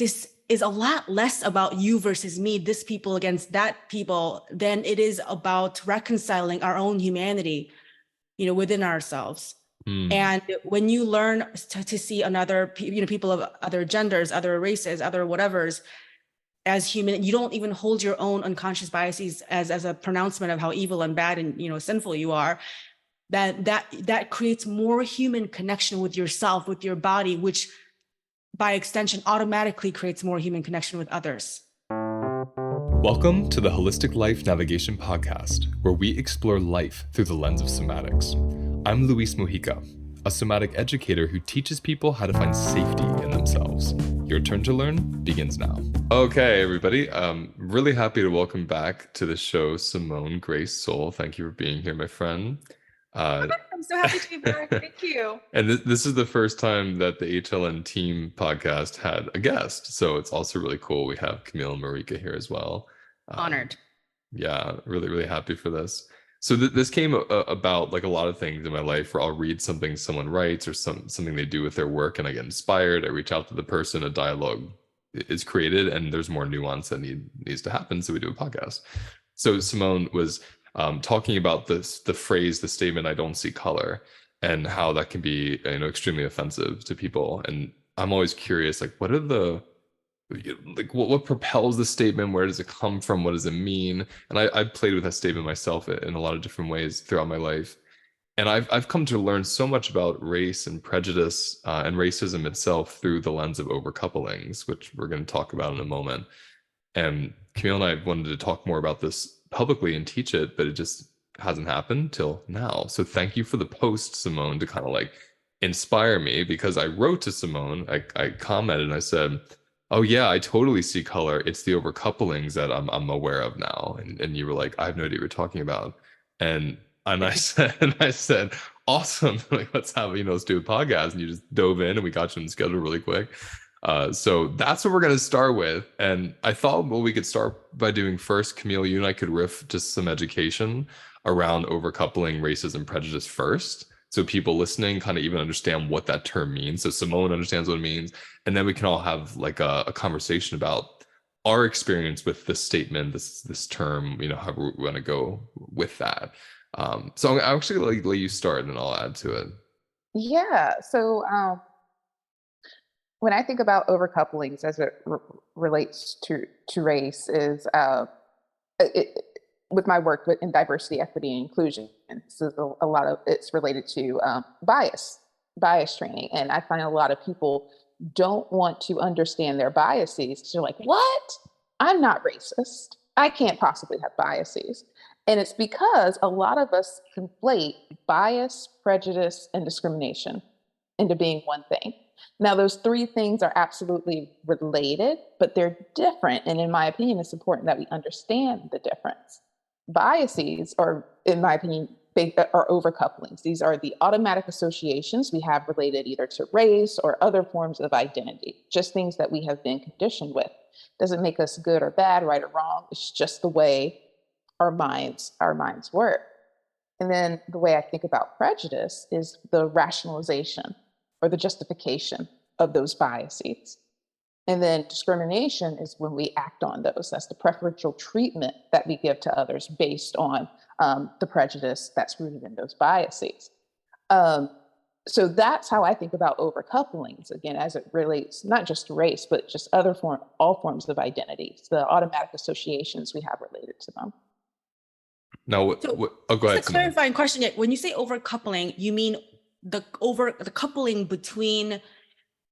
this is a lot less about you versus me, this people against that people, than it is about reconciling our own humanity, within ourselves. And when you learn to see people of other genders, other races, other whatevers as human, you don't even hold your own unconscious biases as a pronouncement of how evil and bad and sinful you are. That creates more human connection with yourself, with your body, which by extension automatically creates more human connection with others. Welcome to the Holistic Life Navigation Podcast, where we explore life through the lens of somatics. I'm Luis Mujica, a somatic educator who teaches people how to find safety in themselves. Your turn to learn begins now. Okay, everybody. Really happy to welcome back to the show Simone Grace Seol. Thank you for being here, my friend. I'm so happy to be back. Thank you. And this is the first time that the HLN team podcast had a guest. So it's also really cool. We have Camille and Marika here as well. Honored. Yeah, really, really happy for this. So this came about like a lot of things in my life where I'll read something someone writes or something they do with their work and I get inspired. I reach out to the person, a dialogue is created, and there's more nuance that needs to happen. So we do a podcast. So Simone was talking about the statement, "I don't see color," and how that can be extremely offensive to people. And I'm always curious, like, what propels the statement? Where does it come from? What does it mean? And I've played with that statement myself in a lot of different ways throughout my life. And I've come to learn so much about race and prejudice and racism itself through the lens of overcouplings, which we're going to talk about in a moment. And Camille and I wanted to talk more about this publicly and teach it, but it just hasn't happened till now. So thank you for the post, Simone, to kind of like inspire me, because I wrote to Simone, I commented and I said, "Oh yeah, I totally see color. It's the overcouplings that I'm aware of now." And you were like, "I have no idea what you're talking about." And I said, "Awesome. Like, let's do a podcast." And you just dove in and we got you on the schedule really quick. So that's what we're going to start with. And I thought, well, we could start by doing first, Camille, you and I could riff just some education around overcoupling, racism, prejudice first. So people listening kind of even understand what that term means. So Simone understands what it means. And then we can all have like a conversation about our experience with this statement, this term, how we want to go with that. So I'll actually let you start and I'll add to it. Yeah. So when I think about overcouplings as it relates to race, is with my work in diversity, equity, and inclusion, so a lot of it's related to bias training. And I find a lot of people don't want to understand their biases. They're like, "What? I'm not racist. I can't possibly have biases." And it's because a lot of us conflate bias, prejudice, and discrimination into being one thing. Now, those three things are absolutely related, but they're different. And in my opinion, it's important that we understand the difference. Biases are, in my opinion, are overcouplings. These are the automatic associations we have related either to race or other forms of identity, just things that we have been conditioned with. Doesn't make us good or bad, right or wrong. It's just the way our minds work. And then the way I think about prejudice is the rationalization or the justification of those biases. And then discrimination is when we act on those. That's the preferential treatment that we give to others based on the prejudice that's rooted in those biases. So that's how I think about overcouplings, again, as it relates not just to race, but just all forms of identities, the automatic associations we have related to them. Now, go ahead. Just a clarifying question. When you say overcoupling, you mean the coupling between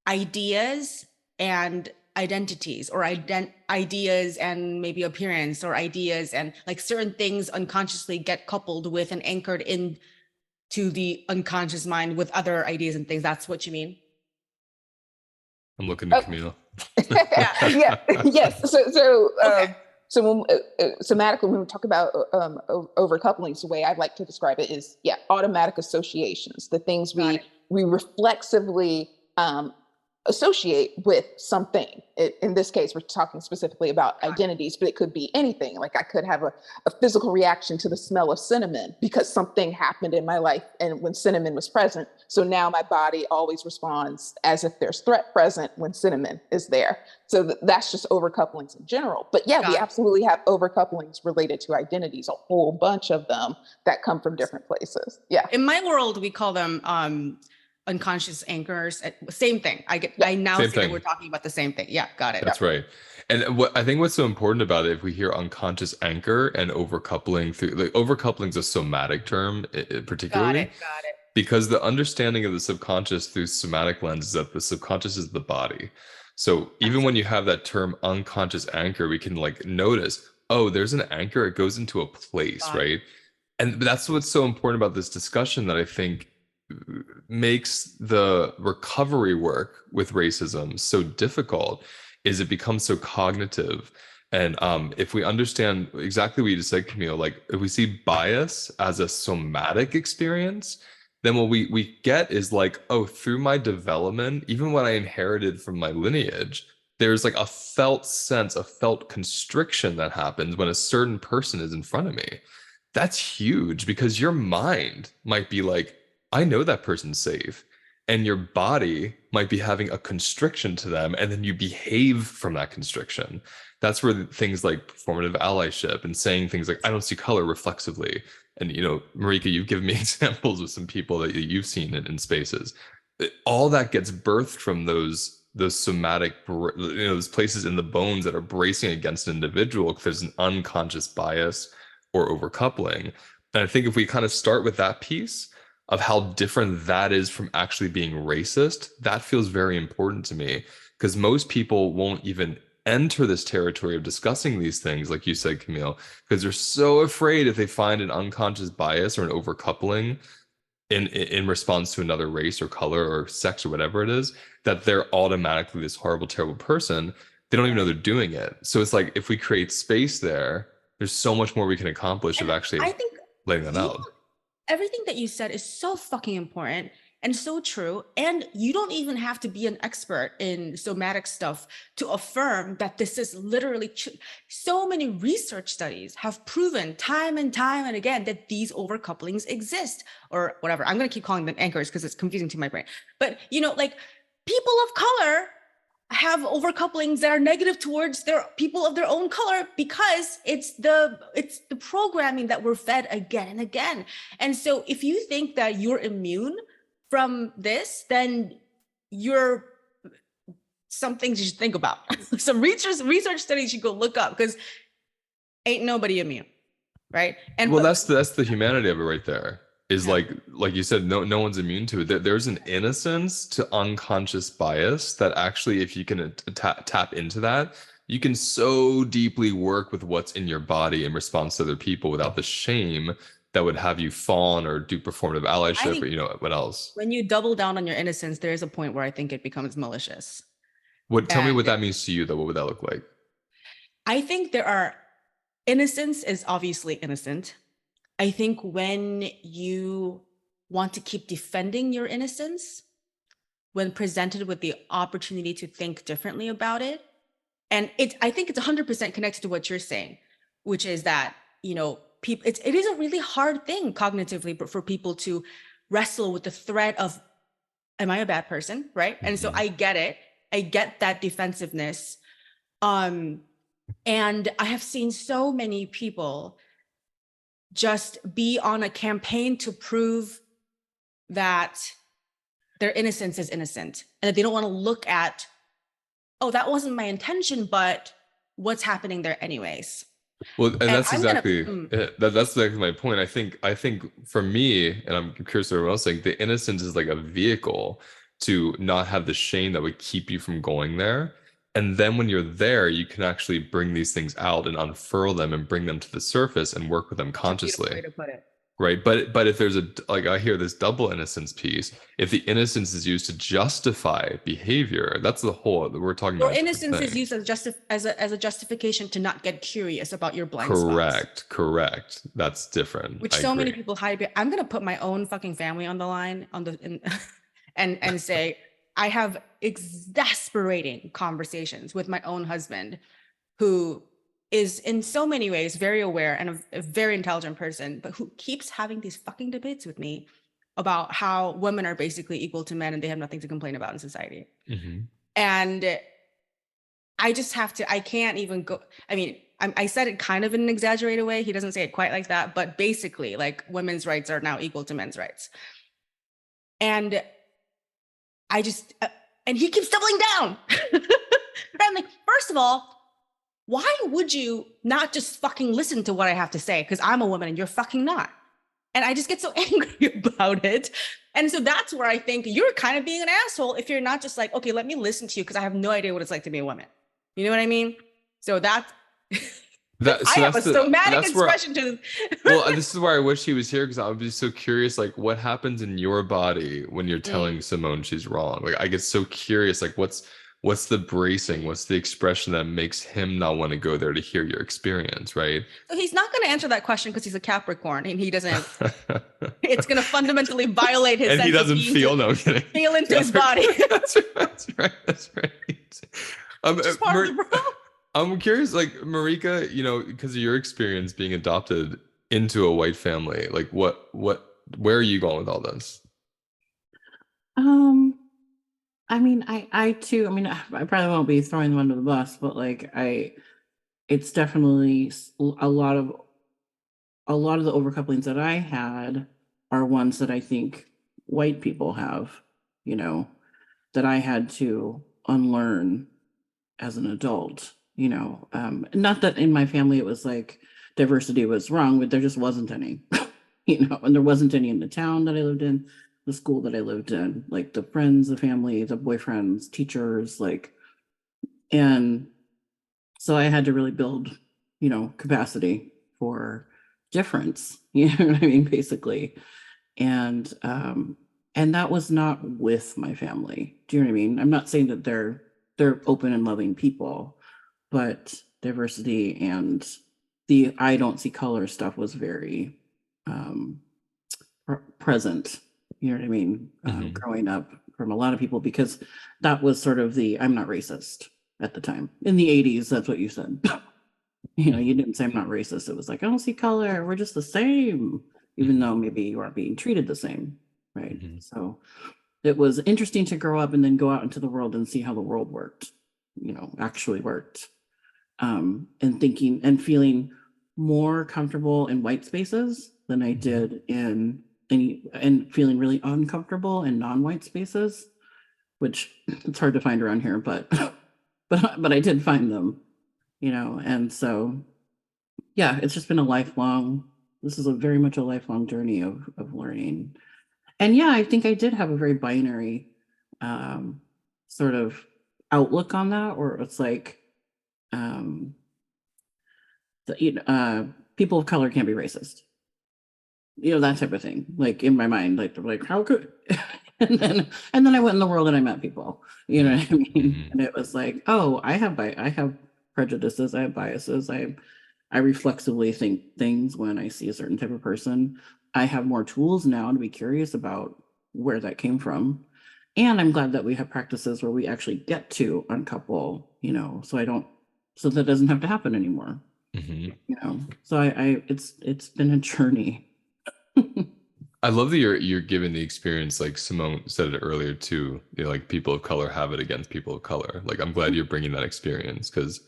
ideas and identities, or ideas and maybe appearance, or ideas and like certain things unconsciously get coupled with and anchored into the unconscious mind with other ideas and things. That's what you mean? I'm looking at Camille. Yes. So okay. So when, somatically, when we talk about overcouplings, the way I like to describe it is, automatic associations, the things we reflexively associate with something. In this case, we're talking specifically about identities, but it could be anything. Like I could have a physical reaction to the smell of cinnamon because something happened in my life and when cinnamon was present. So now my body always responds as if there's threat present when cinnamon is there. So that's just overcouplings in general. But yeah, we absolutely have overcouplings related to identities, a whole bunch of them that come from different places. Yeah. In my world, we call them unconscious anchors. Same thing. I now see that we're talking about the same thing. Yeah, got it. That's right. And what I think what's so important about it, if we hear unconscious anchor and overcoupling through, like overcoupling is a somatic term, particularly. Got it. Because the understanding of the subconscious through somatic lens is that the subconscious is the body. So even when you have that term unconscious anchor, we can like notice, oh, there's an anchor, it goes into a place, right? And that's what's so important about this discussion that I think makes the recovery work with racism so difficult, is it becomes so cognitive. And if we understand exactly what you just said, Camille, like if we see bias as a somatic experience, then what we get is like, oh, through my development, even what I inherited from my lineage, there's like a felt sense, a felt constriction that happens when a certain person is in front of me. That's huge, because your mind might be like, I know that person's safe. And your body might be having a constriction to them, and then you behave from that constriction. That's where things like performative allyship and saying things like, I don't see color reflexively. And, you know, Marika, you've given me examples of some people that you've seen in spaces. All that gets birthed from those somatic, you know, those places in the bones that are bracing against an individual because there's an unconscious bias or overcoupling. And I think if we kind of start with that piece of how different that is from actually being racist, that feels very important to me, because most people won't even enter this territory of discussing these things, like you said, Camille, because they're so afraid if they find an unconscious bias or an overcoupling in response to another race or color or sex or whatever it is, that they're automatically this horrible, terrible person. They don't even know they're doing it. So it's like, if we create space there, there's so much more we can accomplish of actually letting that out. Everything that you said is so fucking important and so true. And you don't even have to be an expert in somatic stuff to affirm that this is literally so many research studies have proven time and time and again that these overcouplings exist, or whatever. I'm going to keep calling them anchors because it's confusing to my brain. But, you know, like people of color have overcouplings that are negative towards their people of their own color, because it's the programming that we're fed again and again. And so if you think that you're immune from this, then you're something you should think about. Some research studies you go look up, because ain't nobody immune, right? And well, that's the humanity of it right there. Is like you said, no one's immune to it. There's an innocence to unconscious bias that actually, if you can tap into that, you can so deeply work with what's in your body in response to other people without the shame that would have you fawn or do performative allyship, or you know what else. When you double down on your innocence, there is a point where I think it becomes malicious. Tell me what that means to you, though. What would that look like? I think innocence is obviously innocent. I think when you want to keep defending your innocence, when presented with the opportunity to think differently about it, and I think it's 100% connected to what you're saying, which is that, you know, it is a really hard thing cognitively for people to wrestle with the threat of, am I a bad person, right? Mm-hmm. And so I get it. I get that defensiveness. And I have seen so many people just be on a campaign to prove that their innocence is innocent, and that they don't want to look at, oh, that wasn't my intention, but what's happening there anyways. Well, and that's exactly that's exactly my point. I think for me, and I'm curious what everyone else saying, the innocence is like a vehicle to not have the shame that would keep you from going there. And then when you're there, you can actually bring these things out and unfurl them and bring them to the surface and work with them consciously. Way to put it. Right. But if there's I hear this double innocence piece, if the innocence is used to justify behavior, that's the whole we're talking about. Innocence is used as a justification to not get curious about your blind spots. Correct. That's different. Which so many people hide. I'm going to put my own fucking family on the line and say, I have exasperating conversations with my own husband, who is in so many ways very aware and a very intelligent person, but who keeps having these fucking debates with me about how women are basically equal to men and they have nothing to complain about in society. And I just have to, I can't even go, I mean, I said it kind of in an exaggerated way. He doesn't say it quite like that, but basically like women's rights are now equal to men's rights. And I just, and he keeps doubling down. I'm like, first of all, why would you not just fucking listen to what I have to say? Because I'm a woman and you're fucking not. And I just get so angry about it. And so that's where I think you're kind of being an asshole if you're not just like, okay, let me listen to you because I have no idea what it's like to be a woman. You know what I mean? So that's, I have a somatic expression to well, this is where I wish he was here, because I would be so curious, like what happens in your body when you're telling Simone she's wrong. Like I get so curious, like what's the bracing, what's the expression that makes him not want to go there to hear your experience, right? So he's not going to answer that question because he's a Capricorn and he doesn't, it's going to fundamentally violate his and sense he doesn't of feel, no, I'm kidding. Feel into his body. That's right. I'm curious, like Marika, you know, because of your experience being adopted into a white family, like where are you going with all this? I mean, I too, I mean, I probably won't be throwing them under the bus, but like it's definitely a lot of the overcouplings that I had are ones that I think white people have, you know, that I had to unlearn as an adult, you know. Not that in my family it was like diversity was wrong, but there just wasn't any, you know, and there wasn't any in the town that I lived in, the school that I lived in, like the friends, the family, the boyfriends, teachers, like, and so I had to really build, you know, capacity for difference, you know what I mean, basically. And that was not with my family. Do you know what I mean? I'm not saying that they're open and loving people, but diversity and the I don't see color stuff was very present. You know what I mean? Growing up from a lot of people, because that was sort of the I'm not racist at the time. In the 80s, that's what you said. You know, you didn't say I'm not racist. It was like, I don't see color. We're just the same, even though maybe you aren't being treated the same. Right. So it was interesting to grow up and then go out into the world and see how the world worked, you know, actually worked. And thinking and feeling more comfortable in white spaces than I did in any, and feeling really uncomfortable in non-white spaces, which it's hard to find around here, but I did find them, you know. And so, yeah, it's just been this is very much a lifelong journey of learning. And yeah, I think I did have a very binary sort of outlook on that, or it's like, people of color can't be racist, you know, that type of thing. Like in my mind, like they're like, how could? and then I went in the world and I met people, you know what I mean? And it was like, oh, I have prejudices, I have biases, I reflexively think things when I see a certain type of person. I have more tools now to be curious about where that came from. And I'm glad that we have practices where we actually get to uncouple, you know, so that doesn't have to happen anymore. You know, so it's been a journey. I love that you're given the experience, like Simone said it earlier too, you know, like people of color have it against people of color. Like I'm glad you're bringing that experience, because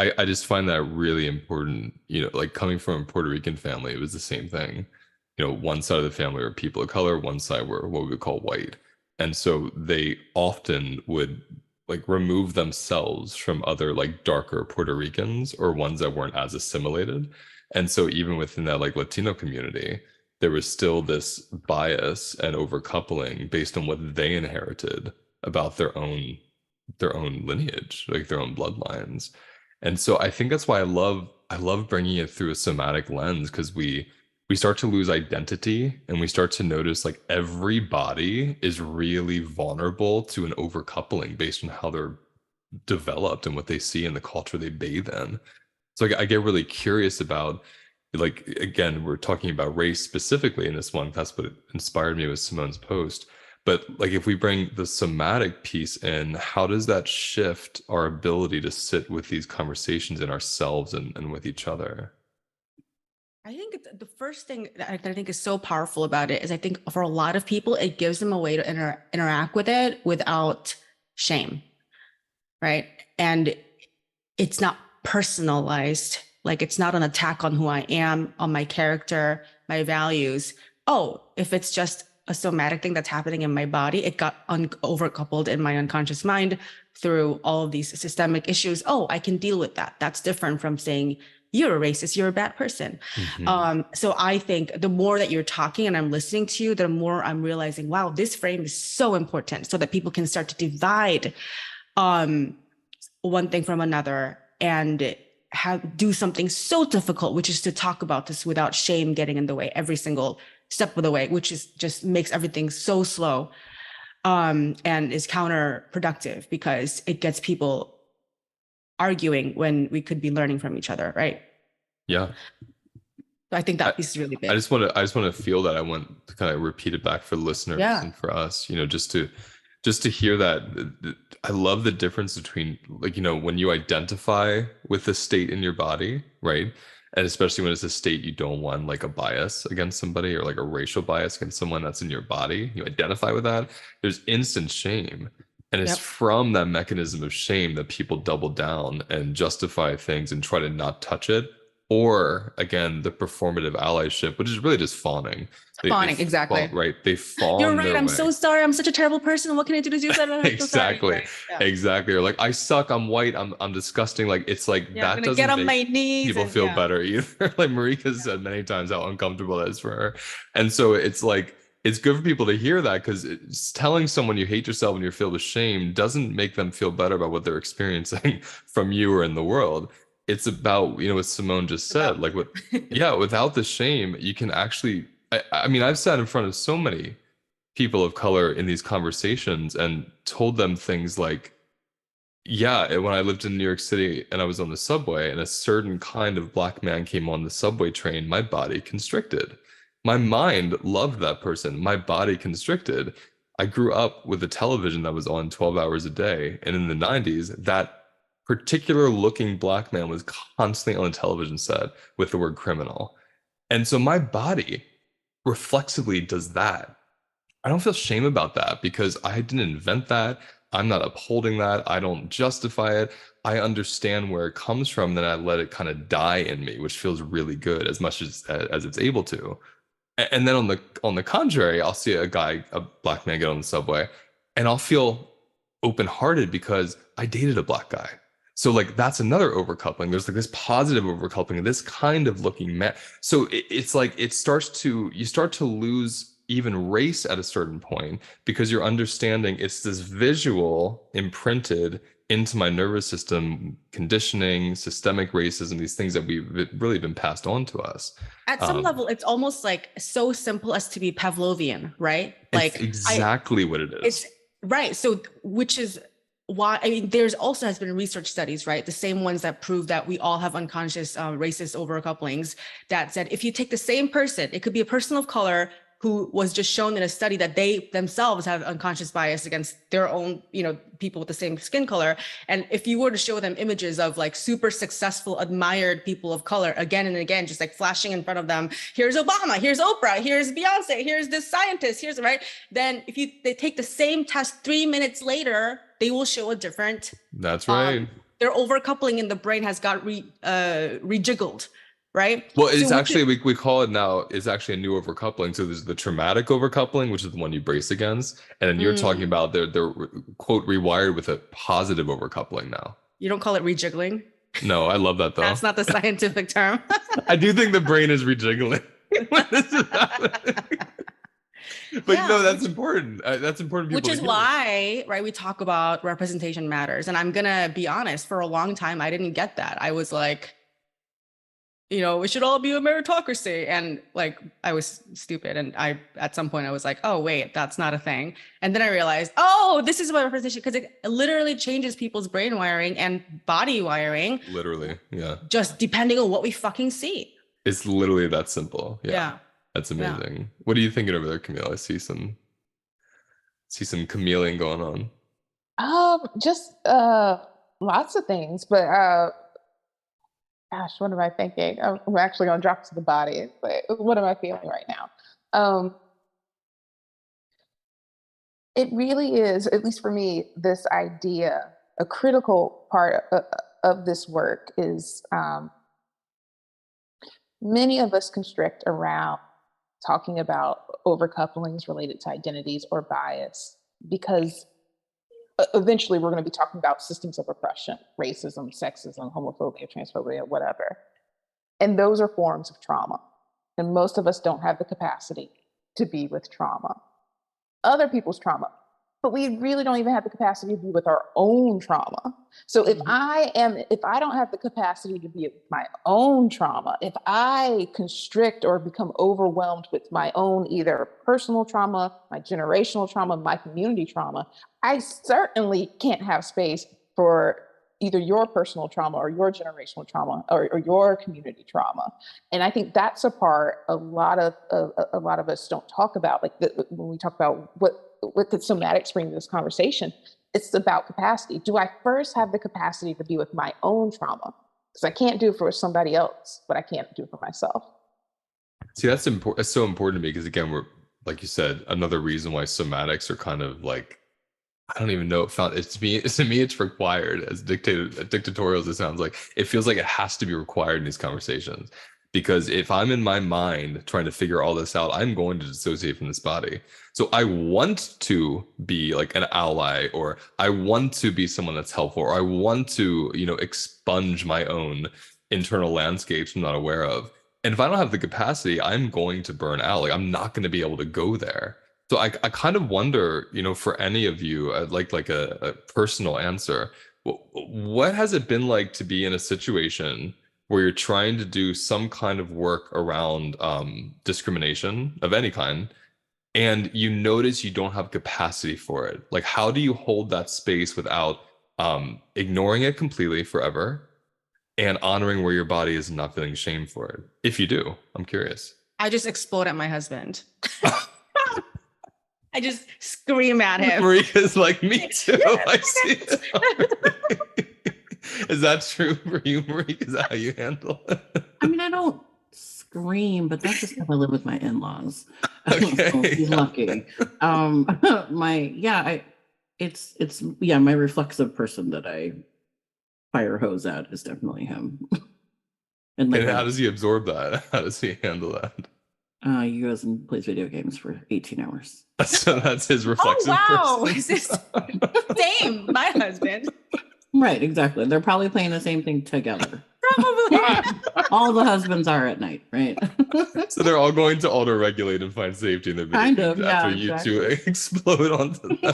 I just find that really important. You know, like coming from a Puerto Rican family, it was the same thing. You know, one side of the family were people of color, one side were what we would call white. And so they often would like remove themselves from other like darker Puerto Ricans or ones that weren't as assimilated. And so even within that like Latino community, there was still this bias and overcoupling based on what they inherited about their own lineage, like their own bloodlines. And so I think that's why I love bringing it through a somatic lens, because we start to lose identity and we start to notice like every body is really vulnerable to an overcoupling based on how they're developed and what they see in the culture they bathe in. So I get really curious about, like, again, we're talking about race specifically in this one. That's what inspired me with Simone's post. But like if we bring the somatic piece in, how does that shift our ability to sit with these conversations in ourselves and with each other? I think the first thing that I think is so powerful about it is I think for a lot of people, it gives them a way to interact with it without shame, right? And it's not personalized. Like it's not an attack on who I am, on my character, my values. Oh, if it's just a somatic thing that's happening in my body, it got overcoupled in my unconscious mind through all of these systemic issues. Oh, I can deal with that. That's different from saying, you're a racist, you're a bad person. So I think the more that you're talking and I'm listening to you, the more I'm realizing, wow, this frame is so important so that people can start to divide one thing from another and do something so difficult, which is to talk about this without shame getting in the way every single step of the way, which is just makes everything so slow and is counterproductive because it gets people arguing when we could be learning from each other, right? Yeah. So I think that piece is really big. I just want to feel that. I want to kind of repeat it back for listeners and for us, you know, just to hear that. I love the difference between, like, you know, when you identify with the state in your body, right? And especially when it's a state you don't want, like a bias against somebody or like a racial bias against someone that's in your body, you identify with that, there's instant shame. And it's from that mechanism of shame that people double down and justify things and try to not touch it. Or again, the performative allyship, which is really just fawning. Fawning, exactly. Right. They fawn. You're right. I'm way. so sorry. I'm such a terrible person. What can I do to do that? Exactly. Right? Yeah. Exactly. Or like, I suck. I'm white. I'm disgusting. Like, it's like that doesn't get on make my knees people feel better either. Like Marika said many times how uncomfortable that is for her. And so it's like, it's good for people to hear that, because telling someone you hate yourself and you're filled with shame doesn't make them feel better about what they're experiencing from you or in the world. It's about, you know, what Simone just said, like without the shame, you can actually, I mean, I've sat in front of so many people of color in these conversations and told them things like, when I lived in New York City and I was on the subway and a certain kind of black man came on the subway train, my body constricted. My mind loved that person. My body constricted. I grew up with a television that was on 12 hours a day. And in the 90s, that particular looking black man was constantly on a television set with the word criminal. And so my body reflexively does that. I don't feel shame about that because I didn't invent that. I'm not upholding that. I don't justify it. I understand where it comes from, then I let it kind of die in me, which feels really good as much as it's able to. And then on the contrary, I'll see a black man get on the subway and I'll feel open-hearted because I dated a black guy. So like that's another overcoupling. There's like this positive overcoupling, this kind of looking man. So it's like you start to lose even race at a certain point because you're understanding it's this visual imprinted into my nervous system, conditioning, systemic racism, these things that we've really been passed on to us. At some level, it's almost like so simple as to be Pavlovian, right? Like it's exactly what it is. It's right. So which is why, I mean, there's also has been research studies, right? The same ones that prove that we all have unconscious racist overcouplings that said, if you take the same person, it could be a person of color who was just shown in a study that they themselves have unconscious bias against their own, you know, people with the same skin color. And if you were to show them images of like super successful, admired people of color again and again, just like flashing in front of them, here's Obama, here's Oprah, here's Beyonce, here's this scientist, here's right. Then if they take the same test 3 minutes later, they will show a different. That's right. Their overcoupling in the brain has got rejiggled. Right. Well, it's actually, we call it now, it's actually a new overcoupling. So there's the traumatic overcoupling, which is the one you brace against. And then you're talking about they're quote rewired with a positive overcoupling now. You don't call it rejiggling? No, I love that though. That's not the scientific term. I do think the brain is rejiggling when this is happening. But no, that's important. That's important. Which is why, right, we talk about representation matters. And I'm going to be honest, for a long time, I didn't get that. I was like, you know, we should all be a meritocracy. And like, I was stupid. And at some point I was like, oh, wait, that's not a thing. And then I realized, oh, this is about representation, because it literally changes people's brain wiring and body wiring. Literally. Yeah. Just depending on what we fucking see. It's literally that simple. Yeah. That's amazing. Yeah. What are you thinking over there, Camille? I see some. See some chameleon going on. Just lots of things, but gosh, what am I thinking? I'm actually gonna drop to the body, but what am I feeling right now? It really is, at least for me, this idea, a critical part of this work is many of us constrict around talking about overcouplings related to identities or bias because eventually we're going to be talking about systems of oppression, racism, sexism, homophobia, transphobia, whatever. And those are forms of trauma. And most of us don't have the capacity to be with trauma. Other people's trauma, but we really don't even have the capacity to be with our own trauma. So if I don't have the capacity to be with my own trauma, if I constrict or become overwhelmed with my own either personal trauma, my generational trauma, my community trauma, I certainly can't have space for either your personal trauma or your generational trauma or your community trauma. And I think that's a part a lot of us don't talk about. Like when we talk about what could somatics bring to this conversation, it's about capacity. Do I first have the capacity to be with my own trauma? Because I can't do it for somebody else, but I can't do it for myself. See, that's important. That's so important to me because, again, we're, like you said, another reason why somatics are kind of like, I don't even know. To me, it's required, as dictatorial as it sounds like. It feels like it has to be required in these conversations. Because if I'm in my mind trying to figure all this out, I'm going to dissociate from this body. So I want to be like an ally, or I want to be someone that's helpful, or I want to, expunge my own internal landscapes I'm not aware of. And if I don't have the capacity, I'm going to burn out. Like, I'm not going to be able to go there. So I kind of wonder, for any of you, I'd like a personal answer. What has it been like to be in a situation where you're trying to do some kind of work around discrimination of any kind, and you notice you don't have capacity for it? Like, how do you hold that space without ignoring it completely forever and honoring where your body is and not feeling shame for it? If you do, I'm curious. I just explode at my husband. I just scream at him. Marika's like, me too. I see it. Is that true for you, Marika? Is that how you handle it? I mean, I don't scream, but that's just because I live with my in-laws. Okay. So he's lucky. My reflexive person that I fire hose at is definitely him. And how does he absorb that? How does he handle that? He goes and plays video games for 18 hours. So that's his reflexive person. Is this same? My husband. Right, exactly. They're probably playing the same thing together. Probably. All the husbands are at night, right? So they're all going to auto-regulate and find safety in their video games after you two explode onto them.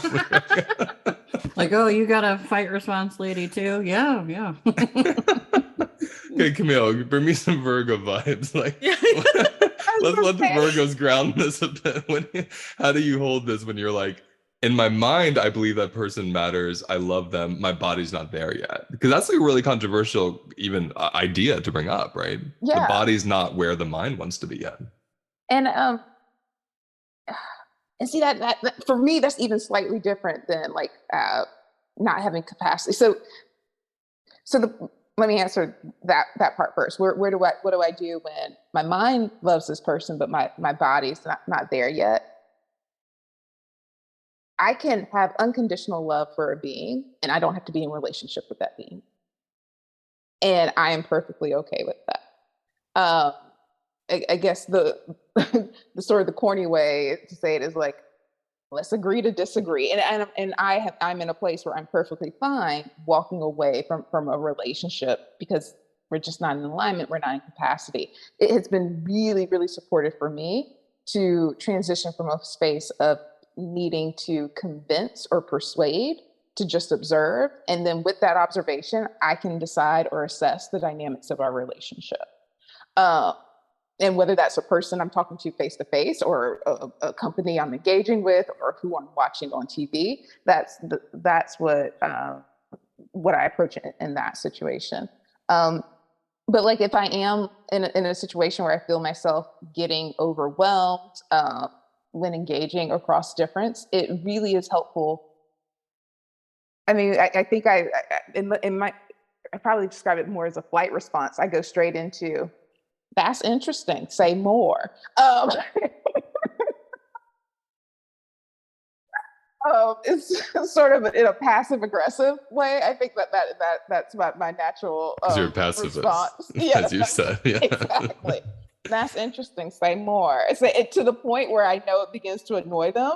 Like, oh, you got a fight response lady too? Yeah. Okay, Camille, bring me some Virgo vibes. Like, let's let the Virgos ground this a bit. How do you hold this when you're like, in my mind, I believe that person matters. I love them. My body's not there yet. Because that's like a really controversial even idea to bring up, right? Yeah. The body's not where the mind wants to be yet. And see that for me, that's even slightly different than like not having capacity. So let me answer that part first. What do I do when my mind loves this person, but my body's not there yet? I can have unconditional love for a being, and I don't have to be in relationship with that being. And I am perfectly okay with that. I guess the sort of the corny way to say it is like, let's agree to disagree. And I'm in a place where I'm perfectly fine walking away from a relationship because we're just not in alignment. We're not in capacity. It has been really, really supportive for me to transition from a space of needing to convince or persuade to just observe. And then with that observation, I can decide or assess the dynamics of our relationship. And whether that's a person I'm talking to face to face or a company I'm engaging with or who I'm watching on TV, that's what I approach in that situation. But like if I am in a situation where I feel myself getting overwhelmed, when engaging across difference, it really is helpful. I mean, I think I probably describe it more as a flight response. I go straight into, that's interesting, say more. It's sort of in a passive aggressive way. I think that's my natural you're a pacifist, response. as you said. Yeah. Exactly. That's interesting. Say more. To the point where I know it begins to annoy them.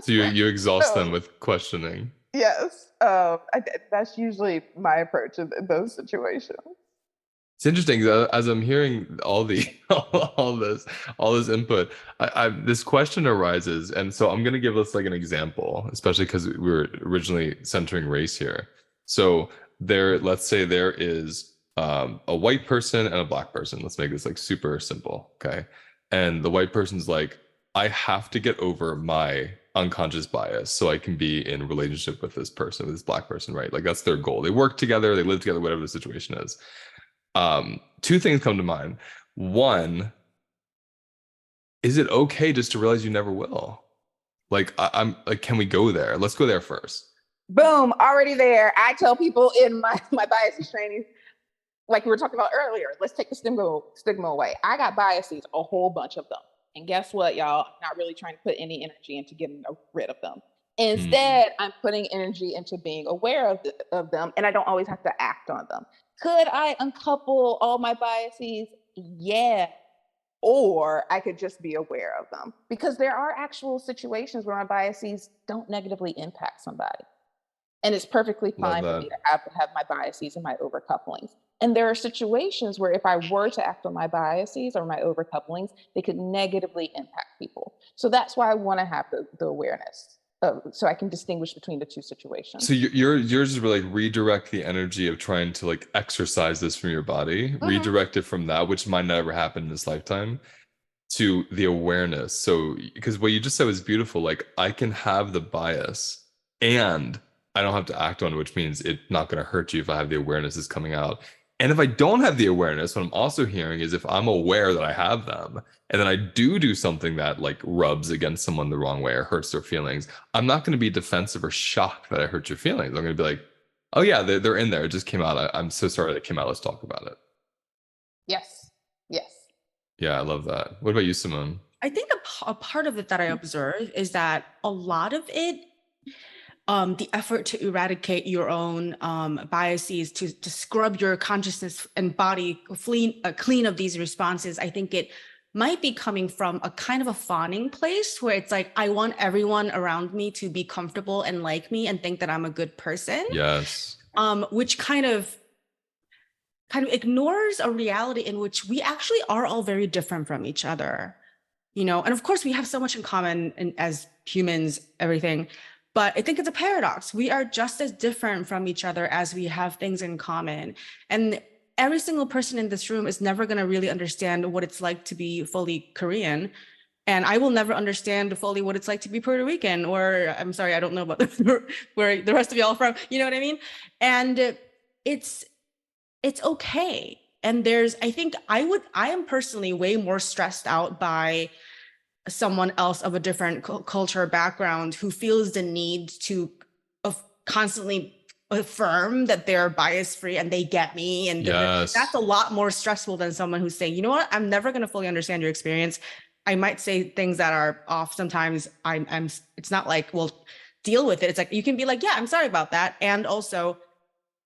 So you exhaust them with questioning. Yes. That's usually my approach in those situations. It's interesting as I'm hearing all this input, this question arises, and so I'm gonna give us like an example, especially because we were originally centering race here. So let's say there is a white person and a black person. Let's make this like super simple, okay? And the white person's like, I have to get over my unconscious bias so I can be in relationship with this person, with this black person, right? Like that's their goal. They work together, they live together, whatever the situation is. Two things come to mind. One, is it okay just to realize you never will? Like, I'm like, can we go there? Let's go there first. Boom, already there. I tell people in my biases training, like we were talking about earlier, let's take the stigma away. I got biases, a whole bunch of them. And guess what, y'all? I'm not really trying to put any energy into getting rid of them. Instead, I'm putting energy into being aware of them, and I don't always have to act on them. Could I uncouple all my biases? Yeah. Or I could just be aware of them, because there are actual situations where my biases don't negatively impact somebody. And it's perfectly fine for me to have my biases and my overcouplings. And there are situations where if I were to act on my biases or my overcouplings, they could negatively impact people. So that's why I want to have the awareness. So I can distinguish between the two situations. So yours is really like redirect the energy of trying to like exercise this from your body, redirect it from that, which might never happen in this lifetime, to the awareness. So, because what you just said was beautiful. Like I can have the bias and I don't have to act on it, which means it's not going to hurt you if I have the awareness is coming out. And if I don't have the awareness, what I'm also hearing is if I'm aware that I have them, and then I do something that like rubs against someone the wrong way or hurts their feelings, I'm not going to be defensive or shocked that I hurt your feelings. I'm going to be like, oh yeah, they're in there. It just came out. I'm so sorry that it came out. Let's talk about it. Yes. Yes. Yeah, I love that. What about you, Simone? I think a part of it that I observe is that a lot of it, the effort to eradicate your own biases, to scrub your consciousness and body clean of these responses, I think it might be coming from a kind of a fawning place where it's like, I want everyone around me to be comfortable and like me and think that I'm a good person. Yes. Which kind of ignores a reality in which we actually are all very different from each other, you know, and of course we have so much in common as humans, everything. But I think it's a paradox. We are just as different from each other as we have things in common. And every single person in this room is never going to really understand what it's like to be fully Korean. And I will never understand fully what it's like to be Puerto Rican, or I'm sorry, I don't know about where the rest of y'all from. You know what I mean? And it's okay. And I am personally way more stressed out by someone else of a different culture background who feels the need to constantly affirm that they're bias free and they get me. And yes. That's a lot more stressful than someone who's saying, you know what, I'm never going to fully understand your experience. I might say things that are off sometimes. It's not like, well, deal with it. It's like, you can be like, yeah, I'm sorry about that. And also,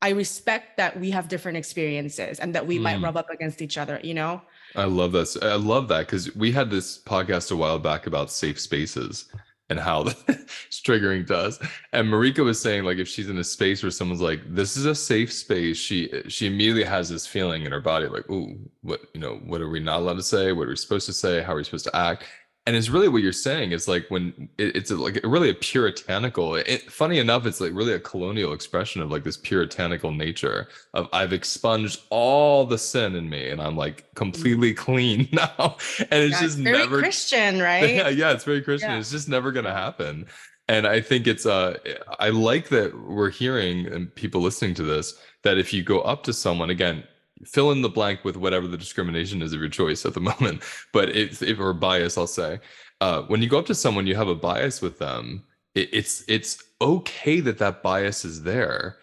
I respect that we have different experiences and that we might rub up against each other, you know? I love this. I love that, because we had this podcast a while back about safe spaces and how it's triggering to us. And Marika was saying, like, if she's in a space where someone's like, this is a safe space, she immediately has this feeling in her body, like, ooh, what are we not allowed to say? What are we supposed to say? How are we supposed to act? And it's really what you're saying. It's like when it's like really a puritanical, funny enough, it's like really a colonial expression of like this puritanical nature of I've expunged all the sin in me and I'm like completely clean now. And it's just very never Christian, right? Yeah, it's very Christian. Yeah. It's just never going to happen. And I think I like that we're hearing, and people listening to this, that if you go up to someone, again, fill in the blank with whatever the discrimination is of your choice at the moment, but or bias, I'll say. When you go up to someone, you have a bias with them. It's okay that that bias is there.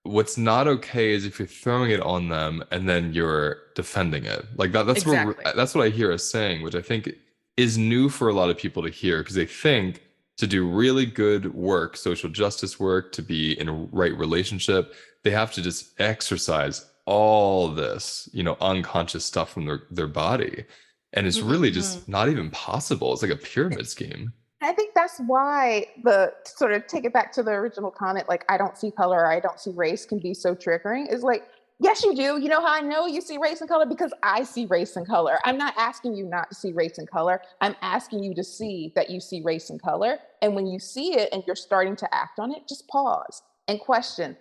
What's not okay is if you're throwing it on them and then you're defending it. Like that's Exactly. that's what I hear us saying, which I think is new for a lot of people to hear, because they think to do really good work, social justice work, to be in a right relationship, they have to just exercise all this, unconscious stuff from their body. And it's really just not even possible. It's like a pyramid scheme. I think that's why sort of take it back to the original comment, like, I don't see color, or I don't see race, can be so triggering. Is like, yes, you do. You know how I know you see race and color? Because I see race and color. I'm not asking you not to see race and color. I'm asking you to see that you see race and color. And when you see it and you're starting to act on it, just pause and question,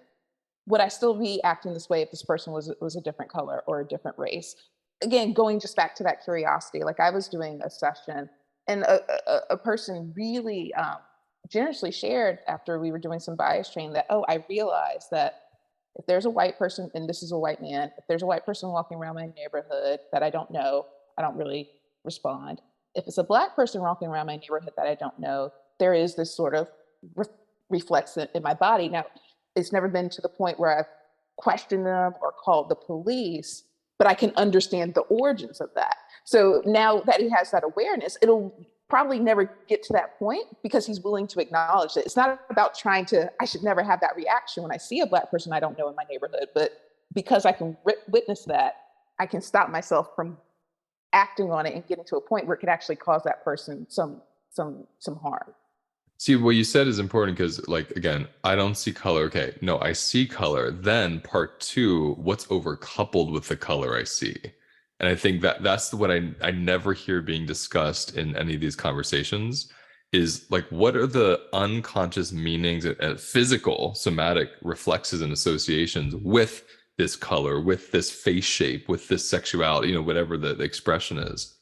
would I still be acting this way if this person was a different color or a different race? Again, going just back to that curiosity, like I was doing a session and a person really generously shared after we were doing some bias training that, oh, I realized that if there's a white person, and this is a white man, if there's a white person walking around my neighborhood that I don't know, I don't really respond. If it's a Black person walking around my neighborhood that I don't know, there is this sort of reflex in my body. Now, it's never been to the point where I've questioned them or called the police, but I can understand the origins of that. So now that he has that awareness, it'll probably never get to that point because he's willing to acknowledge it. It's not about I should never have that reaction when I see a Black person I don't know in my neighborhood, but because I can witness that, I can stop myself from acting on it and getting to a point where it could actually cause that person some harm. See, what you said is important because, like, again, I don't see color. Okay, no, I see color. Then part two, what's overcoupled with the color I see? And I think that's what I never hear being discussed in any of these conversations is like, what are the unconscious meanings and physical somatic reflexes and associations with this color, with this face shape, with this sexuality, whatever the expression is.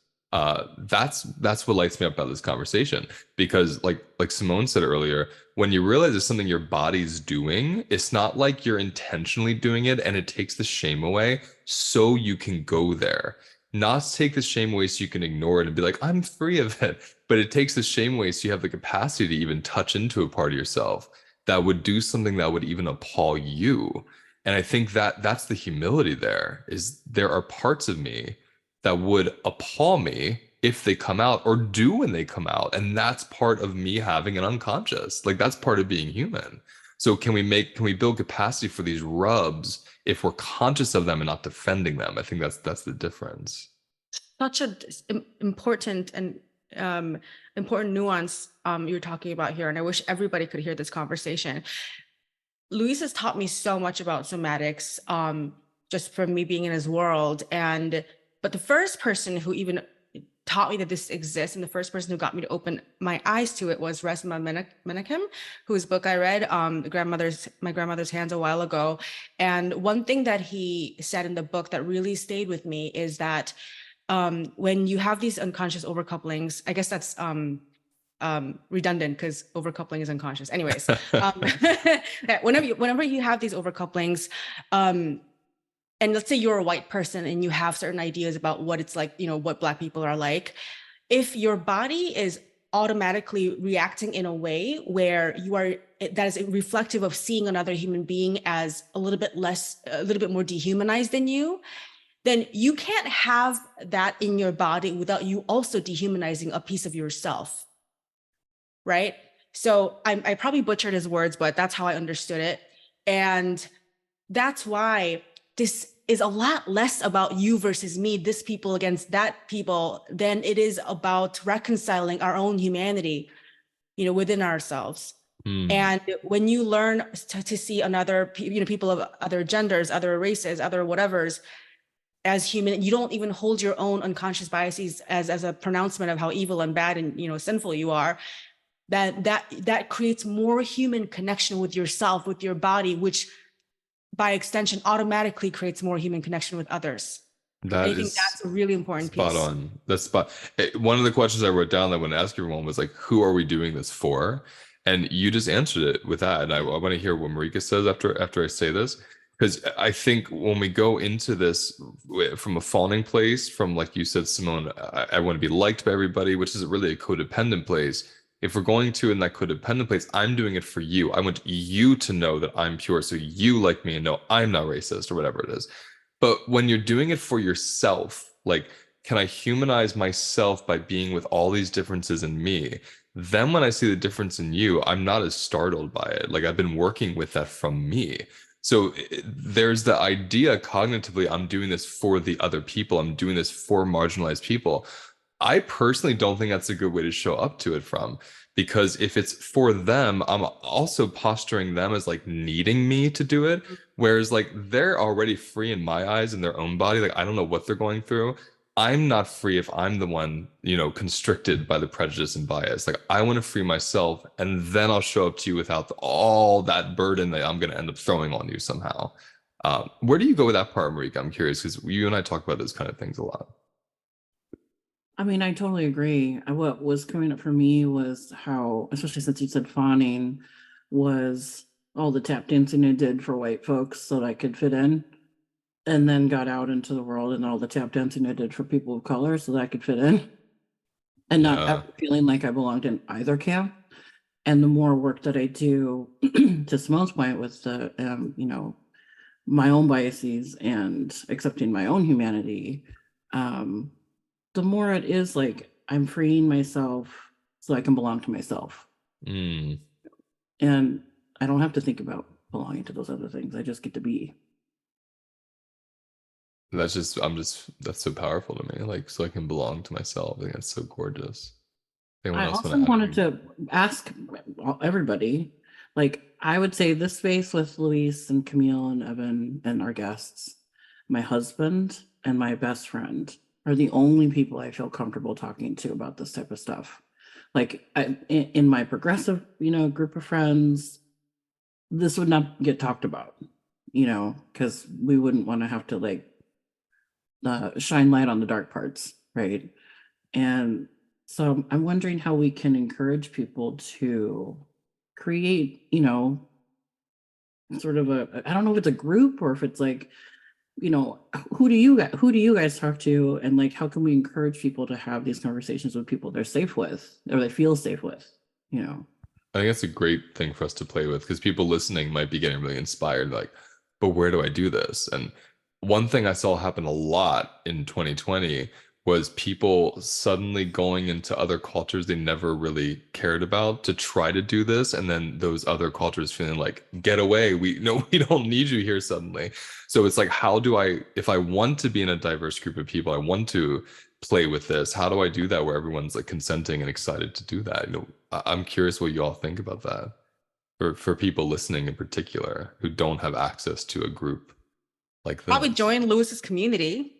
That's what lights me up about this conversation, because like Simone said earlier, when you realize it's something your body's doing, it's not like you're intentionally doing it, and it takes the shame away so you can go there. Not take the shame away so you can ignore it and be like, I'm free of it, but it takes the shame away so you have the capacity to even touch into a part of yourself that would do something that would even appall you. And I think that's the humility there, is there are parts of me that would appall me if they come out, or do when they come out. And that's part of me having an unconscious. Like, that's part of being human. So can we build capacity for these rubs if we're conscious of them and not defending them? I think that's the difference. Such an important and important nuance you're talking about here. And I wish everybody could hear this conversation. Luis has taught me so much about somatics, just from me being in his world. But the first person who even taught me that this exists, and the first person who got me to open my eyes to it, was Resmaa Menakem, whose book I read, My Grandmother's Hands, a while ago. And one thing that he said in the book that really stayed with me is that when you have these unconscious overcouplings, I guess that's redundant because overcoupling is unconscious. Anyways, whenever you have these overcouplings, and let's say you're a white person and you have certain ideas about what it's like, what Black people are like, if your body is automatically reacting in a way where that is reflective of seeing another human being as a little bit more dehumanized than you, then you can't have that in your body without you also dehumanizing a piece of yourself, right? So I probably butchered his words, but that's how I understood it. And that's why this is a lot less about you versus me, this people against that people, than it is about reconciling our own humanity, within ourselves. And when you learn to see people of other genders, other races, other whatevers as human, you don't even hold your own unconscious biases as a pronouncement of how evil and bad and sinful you are. That creates more human connection with yourself, with your body, which by extension automatically creates more human connection with others. I think that's a really important piece. Spot on. That's one of the questions I wrote down that I want to ask everyone was like, who are we doing this for? And you just answered it with that. And I want to hear what Marika says after I say this. Because I think when we go into this from a fawning place, from like you said, Simone, I want to be liked by everybody, which is really a codependent place. If we're going to in that codependent place, I'm doing it for you. I want you to know that I'm pure, so you like me and know I'm not racist or whatever it is. But when you're doing it for yourself, like, can I humanize myself by being with all these differences in me? Then when I see the difference in you, I'm not as startled by it. Like I've been working with that from me. So there's the idea cognitively, I'm doing this for the other people. I'm doing this for marginalized people. I personally don't think that's a good way to show up to it from, because if it's for them, I'm also posturing them as like needing me to do it. Whereas like they're already free in my eyes in their own body. Like I don't know what they're going through. I'm not free if I'm the one, constricted by the prejudice and bias. Like I want to free myself, and then I'll show up to you without all that burden that I'm going to end up throwing on you somehow. Where do you go with that part, Marika? I'm curious because you and I talk about those kind of things a lot. I mean, I totally agree. What was coming up for me was how, especially since you said fawning, was all the tap dancing I did for white folks so that I could fit in, and then got out into the world and all the tap dancing I did for people of color so that I could fit in, and not ever feeling like I belonged in either camp. And the more work that I do, to Simone's point, with the, my own biases and accepting my own humanity, the more it is like I'm freeing myself so I can belong to myself. And I don't have to think about belonging to those other things. I just get to be. That's so powerful to me. Like, so I can belong to myself. I think that's so gorgeous. I also wanted to ask everybody, like, I would say this space with Luis and Camille and Evan and our guests, my husband and my best friend are the only people I feel comfortable talking to about this type of stuff. Like in my progressive, group of friends, this would not get talked about, because we wouldn't want to have to like shine light on the dark parts, right? And so I'm wondering how we can encourage people to create, sort of I don't know if it's a group or if it's like, who do you guys talk to, and like how can we encourage people to have these conversations with people they're safe with or they feel safe with, I think that's a great thing for us to play with, because people listening might be getting really inspired, like, but where do I do this? And one thing I saw happen a lot in 2020 was people suddenly going into other cultures they never really cared about to try to do this, and then those other cultures feeling like, get away, we don't need you here suddenly. So it's like, how do I, if I want to be in a diverse group of people, I want to play with this, how do I do that where everyone's like consenting and excited to do that? I'm curious what you all think about that, for people listening in particular who don't have access to a group like this. Probably join Lewis's community.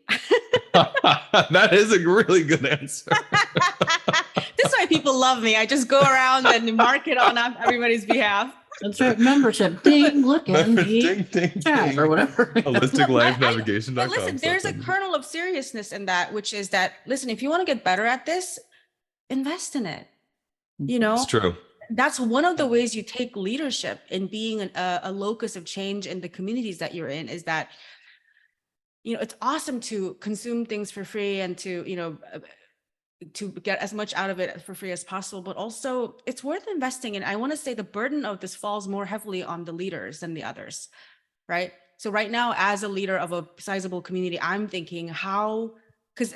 That is a really good answer. This is why people love me. I just go around and market on everybody's behalf. That's right. Membership. Ding, look at ding, ding. Or whatever. HolisticLifeNavigation.com. But listen, there's a kernel of seriousness in that, which is that, listen, if you want to get better at this, invest in it. It's true. That's one of the ways you take leadership in being a locus of change in the communities that you're in, is that, it's awesome to consume things for free and to get as much out of it for free as possible, but also it's worth investing in. I want to say the burden of this falls more heavily on the leaders than the others, right? So right now, as a leader of a sizable community, I'm thinking because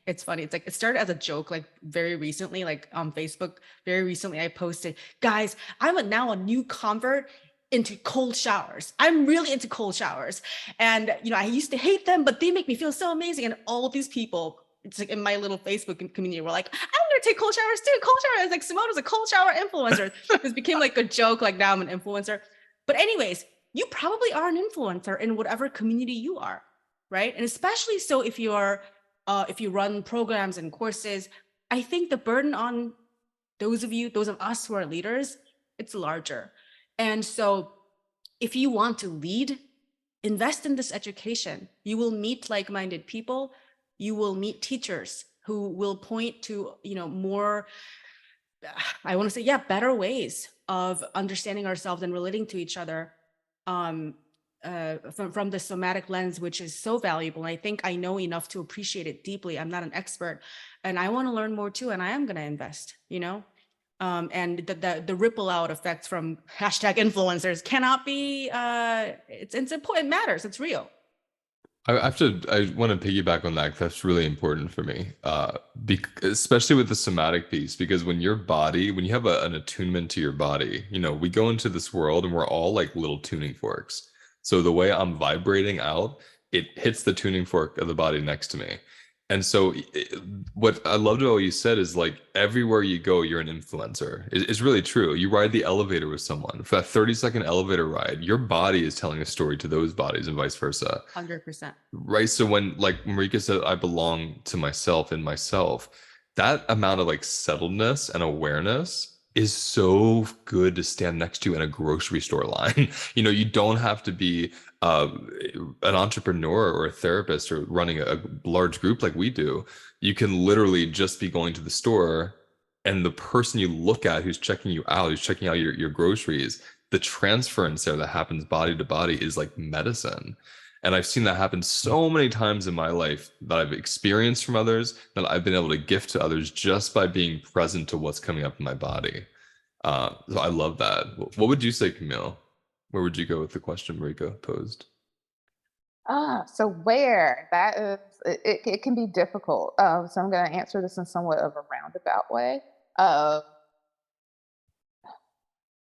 it's funny. It's like, it started as a joke, like very recently, like on Facebook, very recently I posted, guys, I'm now a new convert into cold showers. I'm really into cold showers. And, I used to hate them, but they make me feel so amazing. And all of these people, it's like in my little Facebook community, were like, I'm going to take cold showers too. Cold showers. Like Simone was a cold shower influencer. This became like a joke. Like now I'm an influencer. But anyways, you probably are an influencer in whatever community you are, right? And especially so if you run programs and courses, I think the burden on those of us who are leaders, it's larger. And so if you want to lead, invest in this education. You will meet like-minded people. You will meet teachers who will point to, more, I want to say, better ways of understanding ourselves and relating to each other. from the somatic lens, which is so valuable. And I think I know enough to appreciate it deeply. I'm not an expert, and I want to learn more too. And I am going to invest, and the ripple out effect from hashtag influencers cannot be, it's important. It matters. It's real. I want to piggyback on that, 'cause that's really important for me, especially with the somatic piece, because when you have an attunement to your body, we go into this world and we're all like little tuning forks. So the way I'm vibrating out, it hits the tuning fork of the body next to me. And so what I loved about what you said is, like, everywhere you go, you're an influencer. It's really true. You ride the elevator with someone. For that 30-second elevator ride, your body is telling a story to those bodies and vice versa. 100%. Right. So when, like Marika said, I belong to myself in myself, that amount of like settledness and awareness is so good to stand next to in a grocery store line. You don't have to be an entrepreneur or a therapist or running a large group like we do. You can literally just be going to the store, and the person you look at who's checking you out, who's checking out your groceries, the transference there that happens body to body is like medicine. And I've seen that happen so many times in my life, that I've experienced from others, that I've been able to gift to others just by being present to what's coming up in my body. So I love that. What would you say, Camille? Where would you go with the question Marika posed? So where that is, it can be difficult. So I'm going to answer this in somewhat of a roundabout way.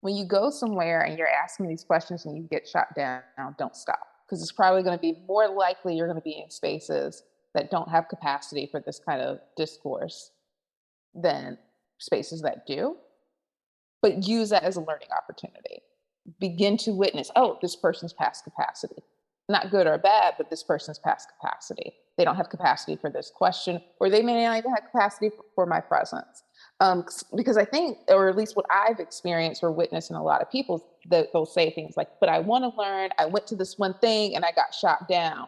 When you go somewhere and you're asking these questions and you get shot down, don't stop, because it's probably going to be more likely you're going to be in spaces that don't have capacity for this kind of discourse than spaces that do. But use that as a learning opportunity. Begin to witness, oh, this person's past capacity. Not good or bad, but this person's past capacity. They don't have capacity for this question, or they may not even have capacity for my presence. Because I think, or at least what I've experienced or witnessed in a lot of people, that they'll say things like, but I want to learn, I went to this one thing and I got shot down.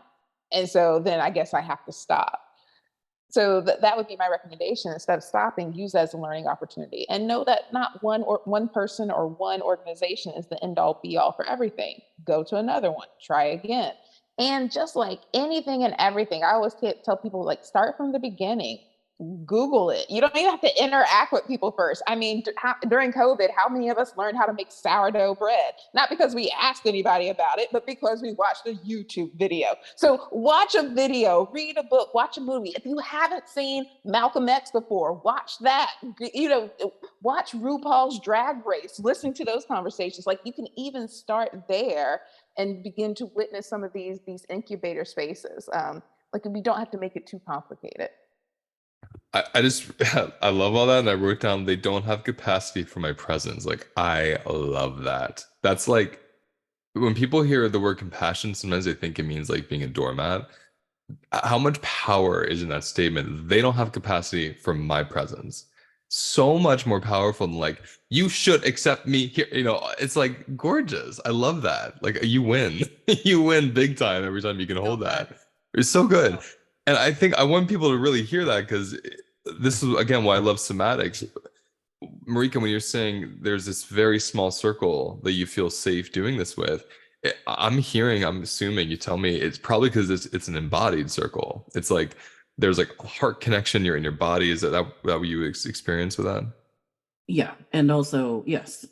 And so then I guess I have to stop. So that would be my recommendation. Instead of stopping, use that as a learning opportunity, and know that not one person or one organization is the end all be all for everything. Go to another one, try again. And just like anything and everything, I always tell people, like, start from the beginning. Google it. You don't even have to interact with people first. I mean, during COVID, how many of us learned how to make sourdough bread? Not because we asked anybody about it, but because we watched a YouTube video. So watch a video, read a book, watch a movie. If you haven't seen Malcolm X before, watch that. Watch RuPaul's Drag Race, listen to those conversations. Like, you can even start there and begin to witness some of these incubator spaces. Like, we don't have to make it too complicated. I love all that, and I wrote down, they don't have capacity for my presence. Like, I love that. That's like, when people hear the word compassion, sometimes they think it means like being a doormat. How much power is in that statement? They don't have capacity for my presence. So much more powerful than like, you should accept me here. It's like gorgeous. I love that. Like, you win. You win big time every time you can hold that. It's so good. And I think I want people to really hear that, because this is, again, why I love somatics. Marika, when you're saying there's this very small circle that you feel safe doing this with, I'm assuming, you tell me, it's probably because it's an embodied circle. It's like there's like a heart connection, you're in your body. Is that what you experience with that? Yeah. And also, yes.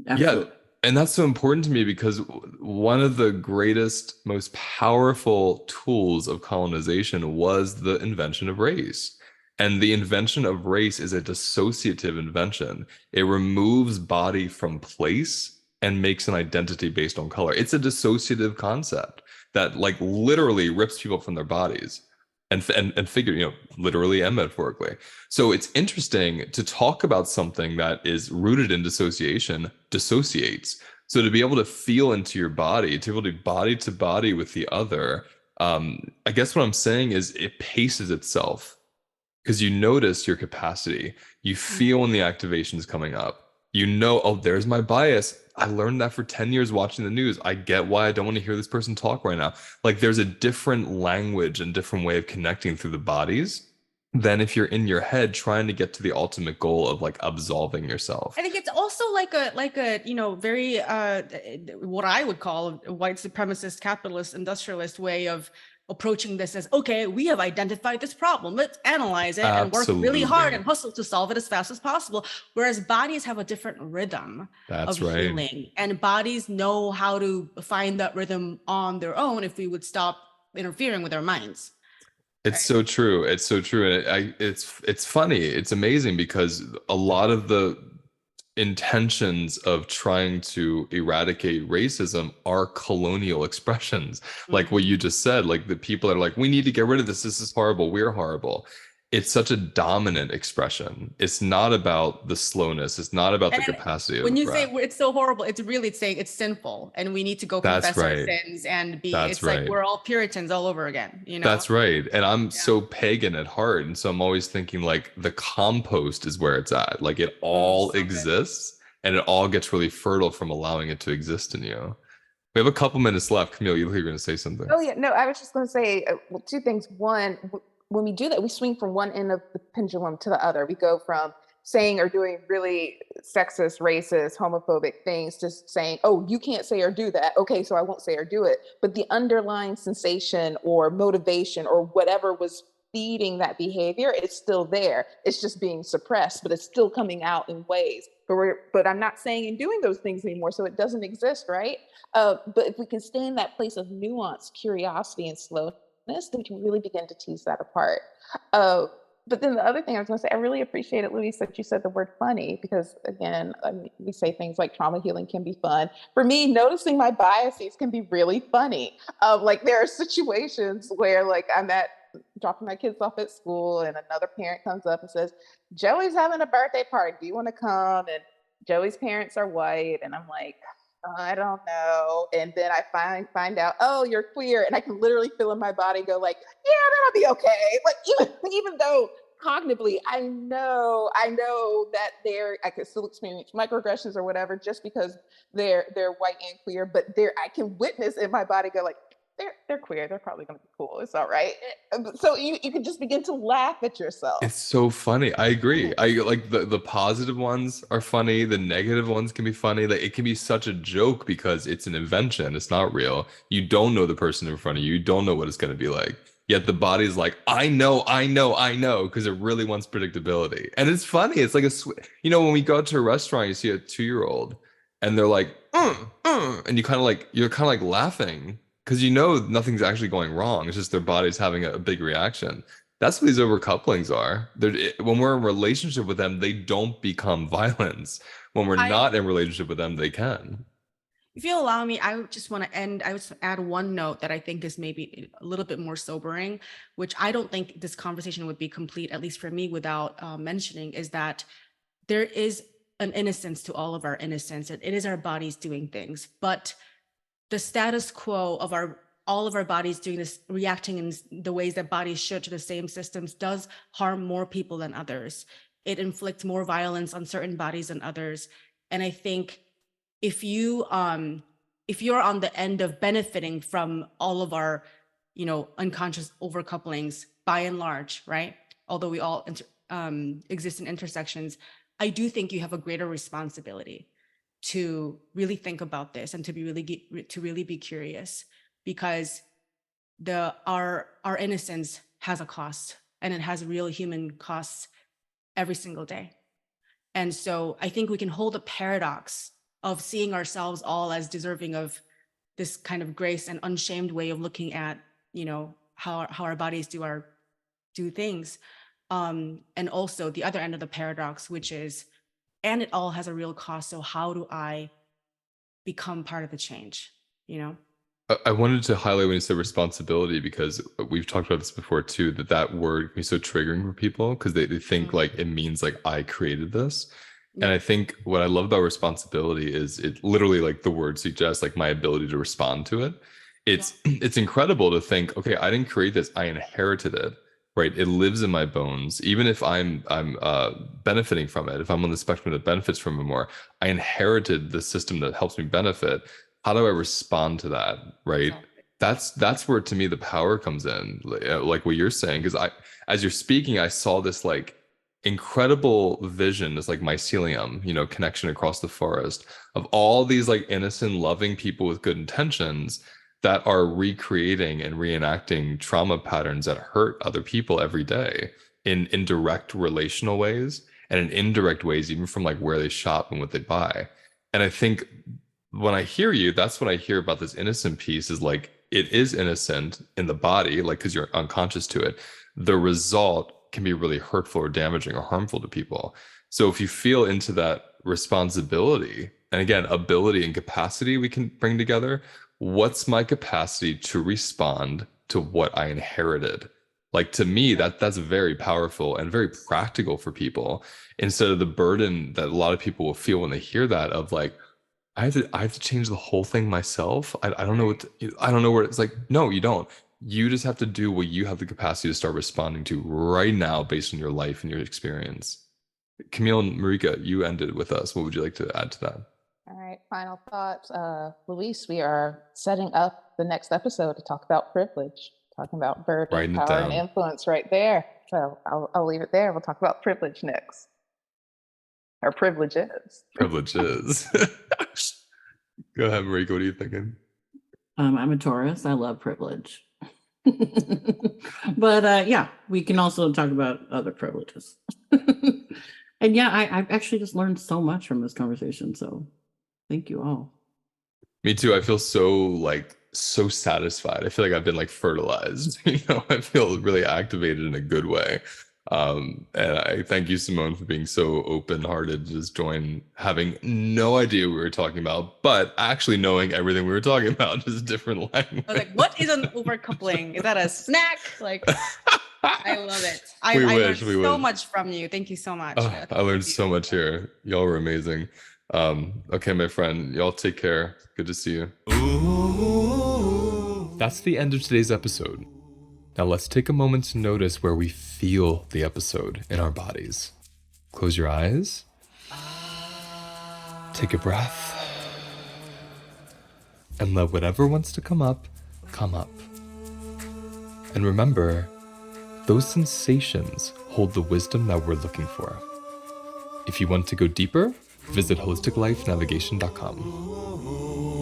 Absolutely. Yeah. And that's so important to me, because one of the greatest, most powerful tools of colonization was the invention of race. And the invention of race is a dissociative invention. It removes body from place and makes an identity based on color. It's a dissociative concept that, like, literally rips people from their bodies and figure, literally and metaphorically. So it's interesting to talk about something that is rooted in dissociation, dissociates. So to be able to feel into your body, to be able to be body to body with the other, I guess what I'm saying is it paces itself, because you notice your capacity. You feel when the activation is coming up. Oh, there's my bias. I learned that for 10 years watching the news. I get why I don't want to hear this person talk right now. Like, there's a different language and different way of connecting through the bodies. than if you're in your head trying to get to the ultimate goal of like absolving yourself. I think it's also like a very what I would call a white supremacist capitalist industrialist way of approaching this as, okay, we have identified this problem, let's analyze it and work really hard and hustle to solve it as fast as possible. Whereas bodies have a different rhythm of healing, and bodies know how to find that rhythm on their own if we would stop interfering with our minds. It's so true. It's so true. And it's funny. It's amazing because a lot of the intentions of trying to eradicate racism are colonial expressions. Like what you just said, like the people that are like, we need to get rid of this. This is horrible. We're horrible. It's such a dominant expression. It's not about the slowness. It's not about the capacity of when you say it's so horrible, it's saying it's sinful and we need to go confess our sins and be, it's like we're all Puritans all over again, you know? That's right. And I'm so pagan at heart. And so I'm always thinking like the compost is where it's at. Like it all exists and it all gets really fertile from allowing it to exist in you. We have a couple minutes left. Camille, you were going to say something. Oh yeah, no, I was just going to say two things. One, when we do that, we swing from one end of the pendulum to the other. We go from saying or doing really sexist, racist, homophobic things to saying, oh, you can't say or do that. Okay, so I won't say or do it. But the underlying sensation or motivation or whatever was feeding that behavior, it's still there. It's just being suppressed, but it's still coming out in ways. But I'm not saying and doing those things anymore, so it doesn't exist, right? But if we can stay in that place of nuance, curiosity, and slowness, then we can really begin to tease that apart. But then the other thing I was going to say, I really appreciate it, Luis, that you said the word funny, because again, we say things like trauma healing can be fun. For me, noticing my biases can be really funny. Like there are situations where like I'm dropping my kids off at school and another parent comes up and says, Joey's having a birthday party. Do you want to come? And Joey's parents are white. And I'm like, I don't know. And then I find out, oh, you're queer. And I can literally feel in my body go like, yeah, that'll be okay. Like even though cognitively, I know that I can still experience microaggressions or whatever, just because they're white and queer, but I can witness in my body go like, they're queer. They're probably going to be cool. It's all right. So you can just begin to laugh at yourself. It's so funny. I agree. I like the positive ones are funny. The negative ones can be funny. Like it can be such a joke because it's an invention. It's not real. You don't know the person in front of you. You don't know what it's going to be like. Yet the body's like, I know, because it really wants predictability. And it's funny. It's like when we go out to a restaurant, you see a 2-year-old and they're like, and you're kind of like laughing. Because nothing's actually going wrong. It's just their body's having a big reaction. That's what these overcouplings are. When we're in relationship with them, they don't become violence. When we're not in relationship with them, they can. If you allow me, I would just want to end. I would add one note that I think is maybe a little bit more sobering, which I don't think this conversation would be complete, at least for me, without mentioning, is that there is an innocence to all of our innocence. It is our bodies doing things, but the status quo of all of our bodies doing this, reacting in the ways that bodies should to the same systems, does harm more people than others. It inflicts more violence on certain bodies than others. And I think if you're on the end of benefiting from all of our, unconscious overcouplings, by and large, right? Although we all exist in intersections, I do think you have a greater responsibility to really think about this and to really be curious, because our innocence has a cost, and it has real human costs every single day. And so I think we can hold a paradox of seeing ourselves all as deserving of this kind of grace and unshamed way of looking at, how our bodies do things. And also the other end of the paradox, which is, and it all has a real cost. So how do I become part of the change? I wanted to highlight when you said responsibility, because we've talked about this before too, that word can be so triggering for people because they think like it means like I created this. Yeah. And I think what I love about responsibility is it literally, like the word suggests, like my ability to respond to it. It's incredible to think, okay, I didn't create this, I inherited it. Right, it lives in my bones. Even if I'm benefiting from it, if I'm on the spectrum that benefits from it more, I inherited the system that helps me benefit. How do I respond to that? Right, that's where to me the power comes in, like what you're saying, because as you're speaking, I saw this like incredible vision, this like mycelium, connection across the forest of all these like innocent, loving people with good intentions that are recreating and reenacting trauma patterns that hurt other people every day in indirect relational ways and in indirect ways, even from like where they shop and what they buy. And I think when I hear you, that's what I hear about this innocent piece is like, it is innocent in the body, like, because you're unconscious to it. The result can be really hurtful or damaging or harmful to people. So if you feel into that responsibility, and again, ability and capacity we can bring together, what's my capacity to respond to what I inherited? Like, to me, that's very powerful and very practical for people, instead of the burden that a lot of people will feel when they hear that of like, I have to change the whole thing myself. I don't know I don't know where it's like, no, you don't. You just have to do what you have the capacity to start responding to right now based on your life and your experience. Camille and Marika, you ended with us. What would you like to add to that? All right, final thoughts. Luis, we are setting up the next episode to talk about privilege, talking about burden, Writing it power, and down. influence right there. So I'll leave it there. We'll talk about privilege next. Or privileges. Privileges. Go ahead, Marika. What are you thinking? I'm a Taurus. I love privilege. But yeah, we can also talk about other privileges. And yeah, I've actually just learned so much from this conversation. So thank you all. Me too. I feel so satisfied. I feel like I've been like fertilized. I feel really activated in a good way. And I thank you, Simone, for being so open-hearted to just join, having no idea what we were talking about, but actually knowing everything we were talking about, just different language. I was like, what is an overcoupling? Is that a snack? Like, I love it. I learned so much from you. Thank you so much. I learned so much here. Y'all were amazing. Okay, my friend, y'all take care. Good to see you. That's the end of today's episode. Now let's take a moment to notice where we feel the episode in our bodies. Close your eyes. Take a breath. And let whatever wants to come up, come up. And remember, those sensations hold the wisdom that we're looking for. If you want to go deeper, visit holisticlifenavigation.com.